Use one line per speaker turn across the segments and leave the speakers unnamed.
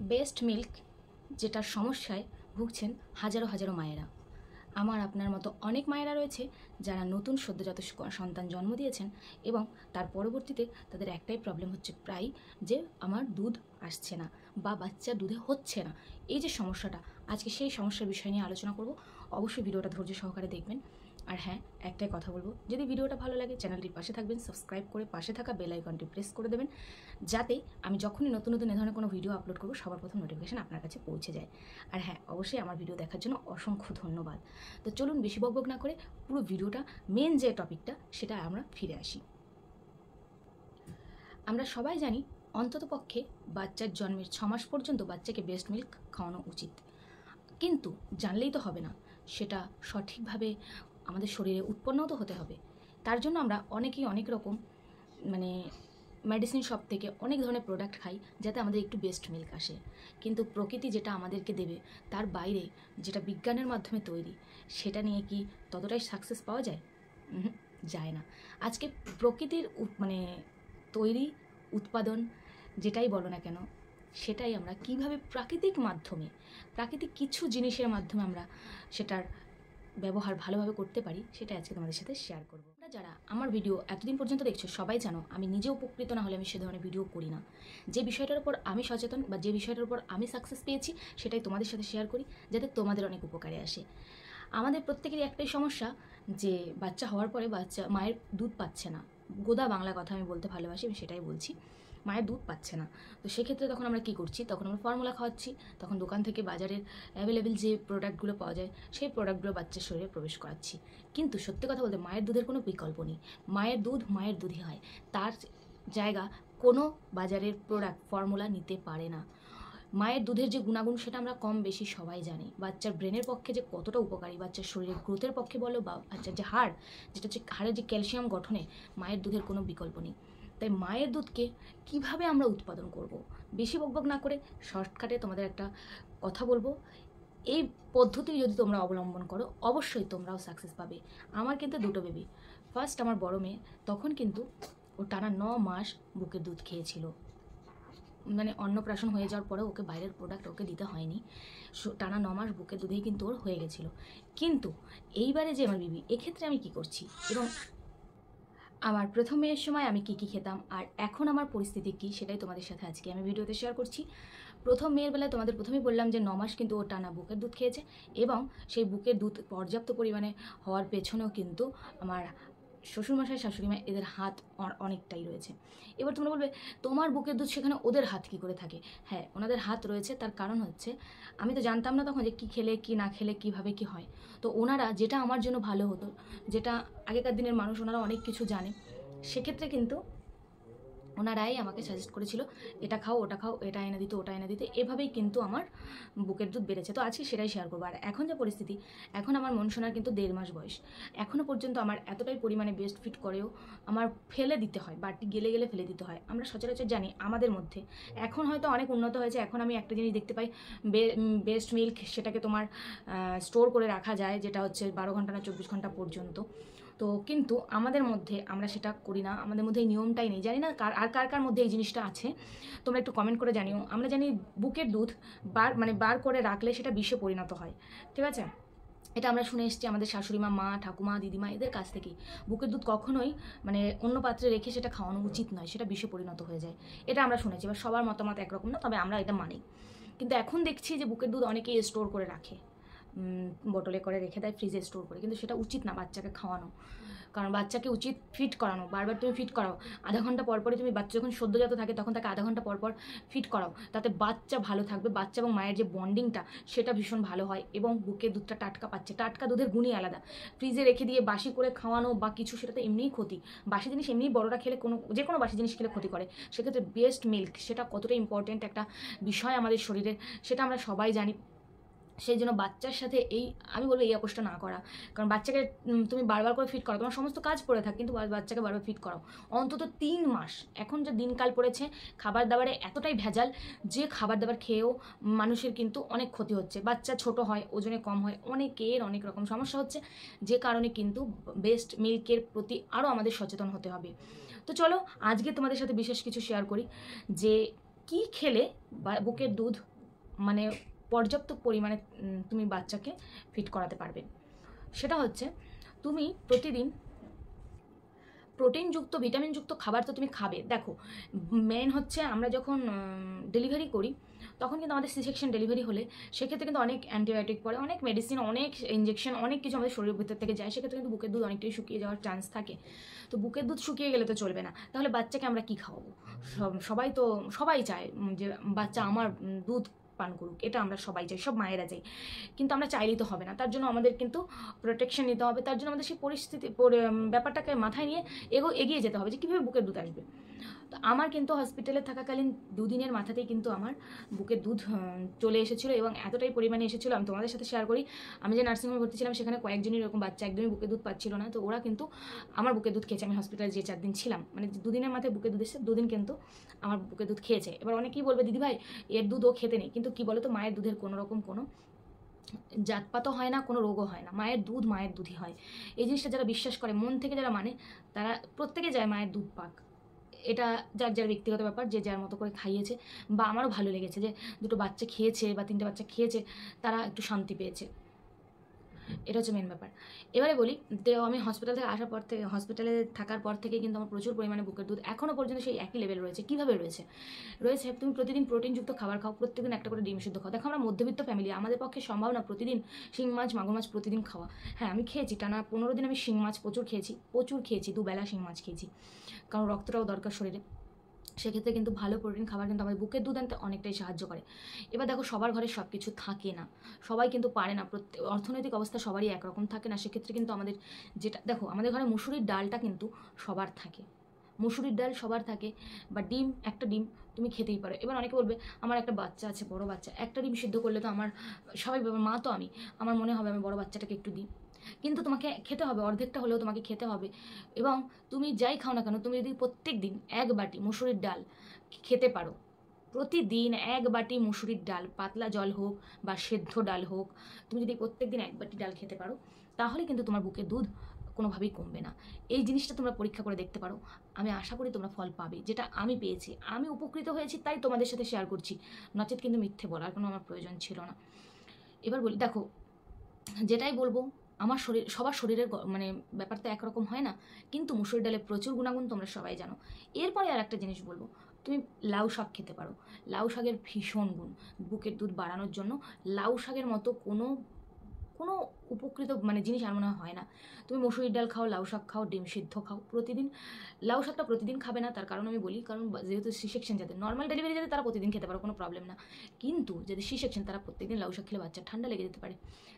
Best milk যেটার সমস্যায় ভুগছেন হাজারো হাজারো মায়েরা। আমার আপনার মতো অনেক মায়েরা রয়েছে যারা নতুন সদ্যজাত সন্তান জন্ম দিয়েছেন এবং তার পরবর্তীতে তাদের একটাই প্রবলেম হচ্ছে প্রায় যে আমার দুধ আসছে না বা বাচ্চা দুধে হচ্ছে না। এই যে সমস্যাটা, আজকে সেই সমস্যার বিষয় নিয়ে আলোচনা করব। অবশ্যই ভিডিওটা ধৈর্য সহকারে দেখবেন। আর হ্যাঁ, একটাই কথা বলবো, যদি ভিডিওটা ভালো লাগে চ্যানেলটির পাশে থাকবেন, সাবস্ক্রাইব করে পাশে থাকা বেল আইকনটি প্রেস করে দেবেন, যাতে আমি যখনই নতুন নতুন এ ধরনের কোনো ভিডিও আপলোড করবো সবার প্রথম নোটিফিকেশান আপনার কাছে পৌঁছে যায়। আর হ্যাঁ, অবশ্যই আমার ভিডিও দেখার জন্য অসংখ্য ধন্যবাদ। তো চলুন বেশি বকবক না করে পুরো ভিডিওটা, মেন যে টপিকটা সেটা আমরা ফিরে আসি। আমরা সবাই জানি অন্ততপক্ষে বাচ্চার জন্মের 6 মাস পর্যন্ত বাচ্চাকে বেস্ট মিল্ক খাওয়ানো উচিত, কিন্তু জানলেই তো হবে না, সেটা সঠিকভাবে আমাদের শরীরে উৎপন্নও তো হতে হবে। তার জন্য আমরা অনেকেই অনেক রকম মেডিসিন শপ থেকে অনেক ধরনের প্রোডাক্ট খাই যাতে আমাদের একটু বেস্ট মিল্ক আসে, কিন্তু প্রকৃতি যেটা আমাদেরকে দেবে তার বাইরে যেটা বিজ্ঞানের মাধ্যমে তৈরি, সেটা নিয়ে কি ততটাই সাকসেস পাওয়া যায়? যায় না। আজকে প্রকৃতির তৈরি উৎপাদন যেটাই বলো না কেন, সেটাই আমরা কিভাবে প্রাকৃতিক মাধ্যমে, প্রাকৃতিক কিছু জিনিসের মাধ্যমে আমরা সেটার ব্যবহার ভালোভাবে করতে পারি, সেটা আজকে তোমাদের সাথে শেয়ার করবো। তোমরা যারা আমার ভিডিও এতদিন পর্যন্ত দেখছো সবাই জানো আমি নিজে উপকৃত না হলে আমি সে ধরনের ভিডিও করি না। যে বিষয়টার উপর আমি সচেতন বা যে বিষয়টার উপর আমি সাকসেস পেয়েছি সেটাই তোমাদের সাথে শেয়ার করি, যাতে তোমাদের অনেক উপকারে আসে। আমাদের প্রত্যেকেরই একটাই সমস্যা যে বাচ্চা হওয়ার পরে বাচ্চা মায়ের দুধ পাচ্ছে না। গোদা বাংলা কথা আমি বলতে ভালোবাসি, আমি সেটাই বলছি। মায়ের দুধ পাচ্ছে না, তো সেক্ষেত্রে তখন আমরা কী করছি, তখন আমরা ফর্মুলা খাওয়াচ্ছি। তখন দোকান থেকে বাজারের অ্যাভেলেবেল যে প্রোডাক্টগুলো পাওয়া যায় সেই প্রোডাক্টগুলো বাচ্চার শরীরে প্রবেশ করাচ্ছি। কিন্তু সত্যি কথা বলতে মায়ের দুধের কোনো বিকল্প নেই। মায়ের দুধ মায়ের দুধই হয়, তার জায়গা কোনো বাজারের প্রোডাক্ট ফর্মুলা নিতে পারে না। মায়ের দুধের যে গুণাগুণ সেটা আমরা কম বেশি সবাই জানি। বাচ্চার ব্রেনের পক্ষে যে কতটা উপকারী, বাচ্চার শরীরের গ্রোথের পক্ষে বলো বা বাচ্চার যে হাড়, যেটা হচ্ছে হাড়ের যে ক্যালসিয়াম গঠনে, মায়ের দুধের কোনো বিকল্প নেই। তাই মায়ের দুধকে কিভাবে আমরা উৎপাদন করব, বেশি বকবক না করে শর্টকাটে তোমাদের একটা কথা বলবো। এই পদ্ধতি যদি তোমরা অবলম্বন করো অবশ্যই তোমরাও সাকসেস পাবে। আমার কিন্তু দুটো বেবি, ফার্স্ট আমার বড় মেয়ে, তখন কিন্তু ও টানা 9 মাস বুকের দুধ খেয়েছিল। অন্নপ্রাশন হয়ে যাওয়ার পরে ওকে বাইরের প্রোডাক্ট ওকে দিতে হয়নি, টানা 9 মাস বুকের দুধেই কিন্তু ওর হয়ে গেছিলো। কিন্তু এইবারে যে আমার বেবি, এক্ষেত্রে আমি কি করছি এবং আমার প্রথম মেয়ের সময় আমি কী কী খেতাম আর এখন আমার পরিস্থিতি কী, সেটাই তোমাদের সাথে আজকে আমি ভিডিওতে শেয়ার করছি। প্রথম মেয়ের বেলায় তোমাদের প্রথমেই বললাম যে 9 মাস কিন্তু ও টানা বুকের দুধ খেয়েছে, এবং সেই বুকের দুধ পর্যাপ্ত পরিমাণে হওয়ার পেছনেও কিন্তু আমার শ্বশুরমশাই শাশুড়িমা এদের হাত অনেকটাই রয়েছে। এবার তোমরা বলবে তোমার বুকের দুধ সেখানে ওদের হাত কী করে থাকে? হ্যাঁ, ওনাদের হাত রয়েছে, তার কারণ হচ্ছে আমি তো জানতাম না তখন যে কী খেলে কী না খেলে কীভাবে কী হয়। তো ওনারা যেটা আমার জন্য ভালো হতো, যেটা আগেকার দিনের মানুষ ওনারা অনেক কিছু জানে, সেক্ষেত্রে কিন্তু ওনারাই আমাকে সাজেস্ট করেছিল এটা খাও ওটা খাও, এটা এনে দিতে ওটা এনে দিতে, এভাবেই কিন্তু আমার বুকের দুধ বেড়েছে। তো আজকে সেটাই শেয়ার করবো। আর এখন যে পরিস্থিতি, এখন আমার মন শোনার কিন্তু 1.5 মাস বয়স, এখনও পর্যন্ত আমার এতটাই পরিমাণে বেস্ট ফিট করেও আমার ফেলে দিতে হয়, বাটি গেলে গেলে ফেলে দিতে হয়। আমরা সচরাচর জানি আমাদের মধ্যে এখন হয়তো অনেক উন্নত হয়েছে, এখন আমি একটা জিনিস দেখতে পাই, বেস্ট মিল্ক সেটাকে তোমার স্টোর করে রাখা যায়, যেটা হচ্ছে 12 ঘন্টা না 24 ঘন্টা পর্যন্ত। তো কিন্তু আমাদের মধ্যে আমরা সেটা করি না, আমাদের মধ্যে এই নিয়মটাই নেই। জানি না কার কার মধ্যে এই জিনিসটা আছে, তোমরা একটু কমেন্ট করে জানিও। আমরা জানি বুকের দুধ বার করে রাখলে সেটা বিষে পরিণত হয়, ঠিক আছে? এটা আমরা শুনে এসেছি আমাদের শাশুড়িমা, মা, ঠাকুমা, দিদিমা এদের কাছ থেকেই। বুকের দুধ কখনোই অন্য পাত্রে রেখে সেটা খাওয়ানো উচিত নয়, সেটা বিষে পরিণত হয়ে যায়, এটা আমরা শুনেছি। এবার সবার মতামত একরকম না, তবে আমরা এটা মানি। কিন্তু এখন দেখছি যে বুকের দুধ অনেকেই স্টোর করে রাখে, বোতলে করে রেখে দেয়, ফ্রিজে স্টোর করে, কিন্তু সেটা উচিত না বাচ্চাকে খাওয়ানো। কারণ বাচ্চাকে উচিত ফিট করানো, বারবার তুমি ফিট করাও, আধা ঘন্টা পরপরই তুমি, বাচ্চা যখন সদ্যজাত থাকে তখন তাকে আধা ঘন্টা পরপর ফিট করাও, তাতে বাচ্চা ভালো থাকবে, বাচ্চা এবং মায়ের যে বন্ডিংটা সেটা ভীষণ ভালো হয়, এবং বুকের দুধটা টাটকা পাচ্ছে। টাটকা দুধের গুণই আলাদা। ফ্রিজে রেখে দিয়ে বাসি করে খাওয়ানো বা কিছু, সেটা তো এমনিই ক্ষতি। বাসি জিনিস এমনিই বড়রা খেলে যে কোনো বাসি জিনিস খেলে ক্ষতি করে, সেক্ষেত্রে বেস্ট মিল্ক সেটা কতটা ইম্পর্টেন্ট একটা বিষয় আমাদের শরীরের, সেটা আমরা সবাই জানি। সেই জন্য বাচ্চার সাথে আমি বলবো এই আপোষটা না করা। কারণ বাচ্চাকে তুমি বারবার করে ফিট করো, তোমার সমস্ত কাজ পড়ে থাক, কিন্তু বাচ্চাকে বারবার ফিট করাও অন্তত 3 মাস। এখন যে দিনকাল পড়েছে, খাবার দাবারে এতটাই ভেজাল যে খাবার দাবার খেয়েও মানুষের কিন্তু অনেক ক্ষতি হচ্ছে। বাচ্চা ছোট হয়, ওজনে কম হয়, অনেকের অনেক রকম সমস্যা হচ্ছে, যে কারণে কিন্তু বেস্ট মিল্কের প্রতি আরও আমাদের সচেতন হতে হবে। তো চলো আজকে তোমাদের সাথে বিশেষ কিছু শেয়ার করি, যে কি খেলে বুকের দুধ মানে পর্যাপ্ত পরিমাণে তুমি বাচ্চাকে ফিট করাতে পারবে। সেটা হচ্ছে তুমি প্রতিদিন প্রোটিনযুক্ত ভিটামিনযুক্ত খাবার তো তুমি খাবে। দেখো মেন হচ্ছে আমরা যখন ডেলিভারি করি তখন কিন্তু আমাদের সি সেকশন ডেলিভারি হলে সেক্ষেত্রে কিন্তু অনেক অ্যান্টিবায়োটিক পড়ে, অনেক মেডিসিন, অনেক ইঞ্জেকশন, অনেক কিছু আমাদের শরীরের ভিতর থেকে যায়। সেক্ষেত্রে কিন্তু বুকের দুধ অনেকটাই শুকিয়ে যাওয়ার চান্স থাকে। তো বুকের দুধ শুকিয়ে গেলে তো চলবে না, তাহলে বাচ্চাকে আমরা কি খাওয়াবো? সবাই চায় যে বাচ্চা আমার দুধ পান করুক, এটা আমরা সবাই চাই, সব মায়েরা চাই। কিন্তু আমরা চাইলেই তো হবে না, তার জন্য আমাদের কিন্তু প্রোটেকশন নিতে হবে। তার জন্য আমাদের সেই পরিস্থিতি ব্যাপারটাকে মাথায় নিয়ে এগিয়ে যেতে হবে যে কীভাবে বুকের দুধ আসবে। তো আমার কিন্তু হসপিটালে থাকাকালীন 2 দিনের মাথাতেই কিন্তু আমার বুকের দুধ চলে এসেছিলো, এবং এতটাই পরিমাণে এসেছিলো আমি তোমাদের সাথে শেয়ার করি। আমি যে নার্সিংহোমে ভর্তি ছিলাম সেখানে কয়েকজনই এরকম বাচ্চা একদমই বুকের দুধ পাচ্ছিল না, তো ওরা কিন্তু আমার বুকের দুধ খেয়েছে। আমি হসপিটালে যে 4 দিন ছিলাম, মানে 2 দিনের মাথায় বুকের দুধ এসেছে, 2 দিন কিন্তু আমার বুকের দুধ খেয়েছে। এবার অনেকেই বলবে দিদিভাই এর দুধ ও খেতে নেই, কিন্তু কি বলো তো, মায়ের দুধের কোনো রকম কোনো জাতপাতও হয় না, কোনো রোগও হয় না। মায়ের দুধ মায়ের দুধই হয়। এই জিনিসটা যারা বিশ্বাস করে, মন থেকে যারা মানে, তারা প্রত্যেকে যায় মায়ের দুধ পাক। এটা যার যার ব্যক্তিগত ব্যাপার, যে যার মতো করে খাইয়েছে। বা আমারও ভালো লেগেছে যে 2টো বাচ্চা খেয়েছে বা 3টে বাচ্চা খেয়েছে, তারা একটু শান্তি পেয়েছে। এটা হচ্ছে মেন ব্যাপার। এবারে বলি, তো আমি হসপিটাল থেকে আসার পর থেকে, হসপিটালে থাকার পর থেকে কিন্তু আমার প্রচুর পরিমাণে বুকের দুধ এখনও পর্যন্ত সেই একই লেভেল রয়েছে। কীভাবে রয়েছে? তুমি প্রতিদিন প্রোটিনযুক্ত খাবার খাও, প্রত্যেকদিন একটা করে ডিম সিদ্ধ খাও। দেখো আমরা মধ্যবিত্ত ফ্যামিলি, আমাদের পক্ষে সম্ভব না প্রতিদিন শিং মাছ মাগুর মাছ প্রতিদিন খাওয়া। হ্যাঁ আমি খেয়েছি, টানা 15 দিন আমি শিং মাছ প্রচুর খেয়েছি, 2 বেলা শিং মাছ খেয়েছি, কারণ রক্তটাও দরকার শরীরে। সেক্ষেত্রে কিন্তু ভালো প্রোটিন খাবার কিন্তু আমাদের বুকের দুধ আনতে অনেকটাই সাহায্য করে। এবার দেখো সবার ঘরে সব কিছু থাকে না, সবাই কিন্তু পারে না, অর্থনৈতিক অবস্থা সবারই একরকম থাকে না। সেক্ষেত্রে কিন্তু আমাদের যেটা, দেখো আমাদের ঘরে মুসুরির ডালটা কিন্তু সবার থাকে, মুসুরির ডাল সবার থাকে। বা ডিম, একটা ডিম তুমি খেতেই পারো। এবার অনেকে বলবে আমার একটা বাচ্চা আছে, বড় বাচ্চা, একটা ডিম সিদ্ধ করলে তো আমার সবাই, মা তো আমি, আমার মনে হবে আমি বড় বাচ্চাটাকে একটু দিই। কিন্তু তোমাকে খেতে হবে, অর্ধেকটা হলেও তোমাকে খেতে হবে। এবং তুমি যাই খাও না কেন, তুমি যদি প্রত্যেক দিন 1 বাটি মুসুরির ডাল খেতে পারো, প্রতিদিন 1 বাটি মুসুরির ডাল, পাতলা জল হোক বা সেদ্ধ ডাল হোক, তুমি যদি প্রত্যেক দিন 1 বাটি ডাল খেতে পারো, তাহলে কিন্তু তোমার বুকের দুধ কোনোভাবেই কমবে না। এই জিনিসটা তোমরা পরীক্ষা করে দেখতে পারো, আমি আশা করি তোমরা ফল পাবে। যেটা আমি পেয়েছি, আমি উপকৃত হয়েছি, তাই তোমাদের সাথে শেয়ার করছি, নচেত কিন্তু মিথ্যে বলার কোনো আমার প্রয়োজন ছিল না। এবার বলি, দেখো যেটাই বলবো, আমার শরীর, সবার শরীরের মানে ব্যাপারটা একরকম হয় না, কিন্তু মুসুর ডালে প্রচুর গুণাগুণ তোমরা সবাই জানো। এরপরে আর একটা জিনিস বলবো, তুমি লাউ শাক খেতে পারো। লাউ শাকের ভীষণ গুণ বুকের দুধ বাড়ানোর জন্য। লাউ শাকের মতো কোনো কোনো উপকৃত মানে জিনিস আর মনে হয় না। তুমি মসুরির ডাল খাও, লাউ শাক খাও, ডিম সিদ্ধ খাও প্রতিদিন। লাউ শাকটা প্রতিদিন খাবে না, তার কারণ আমি বলি, কারণ যেহেতু সি সেকশন যাদের, নর্মাল ডেলিভারি যাদের, তারা প্রতিদিন খেতে পারো, কোনো প্রবলেম না। কিন্তু যদি সি সেকশন, তারা প্রত্যেকদিন লাউ শাক খেলে বাচ্চার ঠান্ডা লেগে যেতে পারে,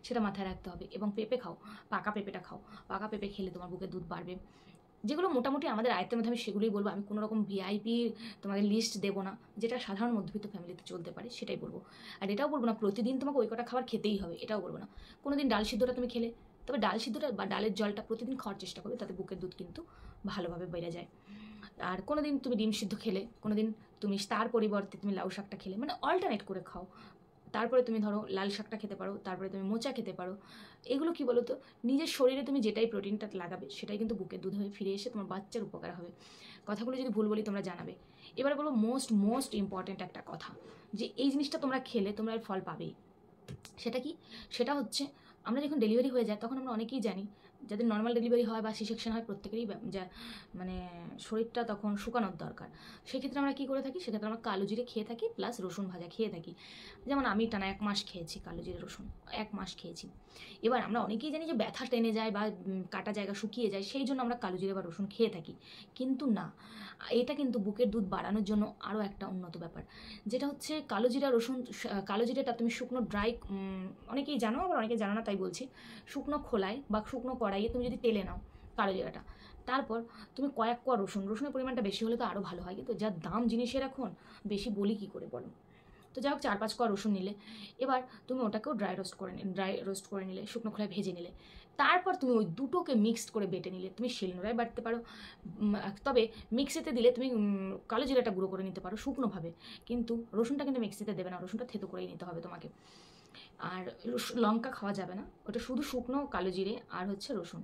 সেটা মাথায় রাখতে হবে। এবং পেঁপে খাও, পাকা পেঁপেটা খাও, পাকা পেঁপে খেলে তোমার বুকের দুধ বাড়বে। যেগুলো মোটামুটি আমাদের আয়ত্তের মধ্যে, আমি সেগুলোই বলবো। আমি কোনো রকম ভিআইপি তোমাদের লিস্ট দেবো না, যেটা সাধারণ মধ্যবিত্ত ফ্যামিলিতে চলতে পারে সেটাই বলবো। আর এটাও বলবো না প্রতিদিন তোমাকে ওই কটা খাবার খেতেই হবে, এটাও বলবো না। কোনো দিন ডাল সিদ্ধটা তুমি খেলে, তবে ডাল সিদ্ধটা বা ডালের জলটা প্রতিদিন খাওয়ার চেষ্টা করবে, তাতে বুকের দুধ কিন্তু ভালোভাবে বেড়ে যায়। আর কোনো দিন তুমি ডিম সিদ্ধ খেলে, কোনো দিন তুমি তার পরিবর্তে তুমি লাউ শাকটা খেলে, মানে অল্টারনেট করে খাও। তারপরে তুমি ধরো লাল শাকটা খেতে পারো, তারপরে তুমি মোচা খেতে পারো। এগুলো কি বলো তো, নিজের শরীরে তুমি যেটাই প্রোটিনটা লাগাবে, সেটাই কিন্তু বুকের দুধ হয়ে ফিরে এসে তোমার বাচ্চার উপকার হবে। কথাগুলো যদি ভুল বলি তোমরা জানাবে। এবার বলবো মোস্ট ইম্পর্ট্যান্ট একটা কথা, যে এই জিনিসটা তোমরা খেলে তোমরা এর ফল পাবেই। সেটা কি? সেটা হচ্ছে, আমরা যখন ডেলিভারি হয়ে যায় তখন আমরা অনেকেই জানি, যাদের নর্মাল ডেলিভারি হয় বা সি সেকশন হয়, প্রত্যেকেরই যা মানে শরীরটা তখন শুকানোর দরকার। সেক্ষেত্রে আমরা কী করে থাকি, সেক্ষেত্রে আমরা কালো জিরে খেয়ে থাকি, প্লাস রসুন ভাজা খেয়ে থাকি। যেমন আমি টানা 1 মাস খেয়েছি কালো জিরে রসুন, 1 মাস খেয়েছি। এবার আমরা অনেকেই জানি যে ব্যথা টেনে যায় বা কাটা জায়গা শুকিয়ে যায়, সেই জন্য আমরা কালো জিরে বা রসুন খেয়ে থাকি। কিন্তু না, এটা কিন্তু বুকের দুধ বাড়ানোর জন্য আরও একটা উন্নত ব্যাপার, যেটা হচ্ছে কালো জিরা রসুন। কালো জিরাটা তুমি শুকনো ড্রাই, অনেকেই জানো আবার অনেকে জানো না, তাই বলছি। শুকনো খোলায় বা শুকনো কড়াইয়ে তুমি যদি তেলে নাও কালো জিরাটা, তারপর তুমি কয়েক কোয়া রসুনের পরিমাণটা বেশি হলে তো আরও ভালো হয়, কিন্তু যা দাম জিনিসের এখন, বেশি বলি কী করে বলো। তো যাই হোক 4-5 কোয়া রসুন নিলে, এবার তুমি ওটাকেও ড্রাই রোস্ট করে নিলে, শুকনো খোলায় ভেজে নিলে। তারপর তুমি ওই দুটোকে মিক্সড করে বেটে নিলে। তুমি শিলনোড়ায় বাটতে পারো, তবে মিক্সিতে দিলে তুমি কালো জিরাটা গুঁড়ো করে নিতে পারো শুকনোভাবে, কিন্তু রসুনটা কিন্তু মিক্সিতে দেবে না, রসুনটা থেতো করেই নিতে হবে তোমাকে। আর লঙ্কা খাওয়া যাবে না, ওটা শুধু শুকনো কালো জিরে আর হচ্ছে রসুন,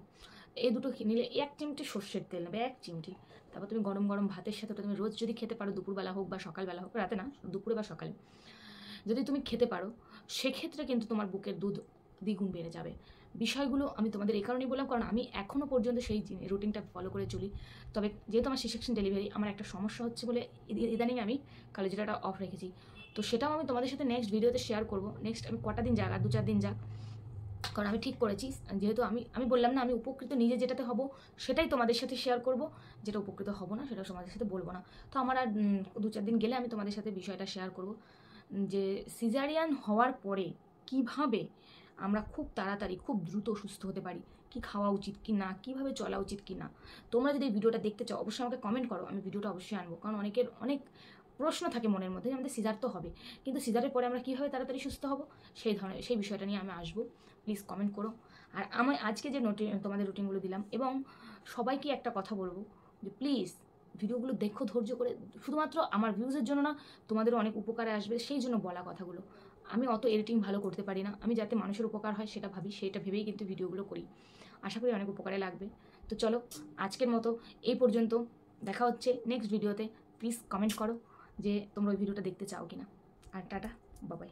এই দুটো নিলে 1 চিমটি সর্ষের তেল নেবে, 1 চিমটি। তারপর তুমি গরম গরম ভাতের সাথে ওটা তুমি রোজ যদি খেতে পারো, দুপুরবেলা হোক বা সকালবেলা হোক, রাতে না, দুপুরে বা সকালে যদি তুমি খেতে পারো, সেক্ষেত্রে কিন্তু তোমার বুকের দুধ দ্বিগুণ বেড়ে যাবে। বিষয়গুলো আমি তোমাদের এই কারণেই বললাম, কারণ আমি এখনও পর্যন্ত সেই রুটিনটা ফলো করে চলি। তবে যেহেতু আমার সি সেকশন ডেলিভারি, আমার একটা সমস্যা হচ্ছে বলে ইদানিং আমি কলেজটা অফ রেখেছি। তো সেটাও আমি তোমাদের সাথে নেক্সট ভিডিওতে শেয়ার করবো। নেক্সট আমি কটা দিন যাক, আর 2-4 দিন যাক, কারণ আমি ঠিক করেছি, যেহেতু আমি বললাম না, আমি উপকৃত নিজে যেটাতে হব সেটাই তোমাদের সাথে শেয়ার করব, যেটা উপকৃত হব না সেটা তোমাদের সাথে বলবো না। তো আমার আর 2-4 দিন গেলে আমি তোমাদের সাথে বিষয়টা শেয়ার করব, যে সিজারিয়ান হওয়ার পরে কিভাবে আমরা খুব তাড়াতাড়ি খুব দ্রুত সুস্থ হতে পারি, কি খাওয়া উচিত কি না, কিভাবে চলা উচিত কি না। তোমরা যদি এই ভিডিওটা দেখতে চাও অবশ্যই আমাকে কমেন্ট করো, আমি ভিডিওটা অবশ্যই আনবো। কারণ অনেকের অনেক প্রশ্ন থাকে মনের মধ্যে, আমাদের সিজার তো হবে, কিন্তু সিজারের পরে আমরা কীভাবে তাড়াতাড়ি সুস্থ হব, সেই বিষয়টা নিয়ে আমি আসবো। প্লিজ কমেন্ট করো। আর আমি আজকে যে তোমাদের রুটিনগুলো দিলাম, এবং সবাইকে একটা কথা বলবো যে প্লিজ ভিডিওগুলো দেখো ধৈর্য করে, শুধুমাত্র আমার ভিউজের জন্য না, তোমাদেরও অনেক উপকারে আসবে সেই জন্য বলা কথাগুলো। আমি অত এডিটিং ভালো করতে পারি না, আমি যাতে মানুষের উপকার হয় সেটা ভাবি, সেটা ভেবেই কিন্তু ভিডিওগুলো করি। আশা করি অনেক উপকারে লাগবে। তো চলো আজকের মতো এই পর্যন্ত, দেখা হচ্ছে নেক্সট ভিডিওতে। প্লিজ কমেন্ট করো যে তোমরা ওই ভিডিওটা দেখতে চাও কিনা। আর টাটা, বাবাই।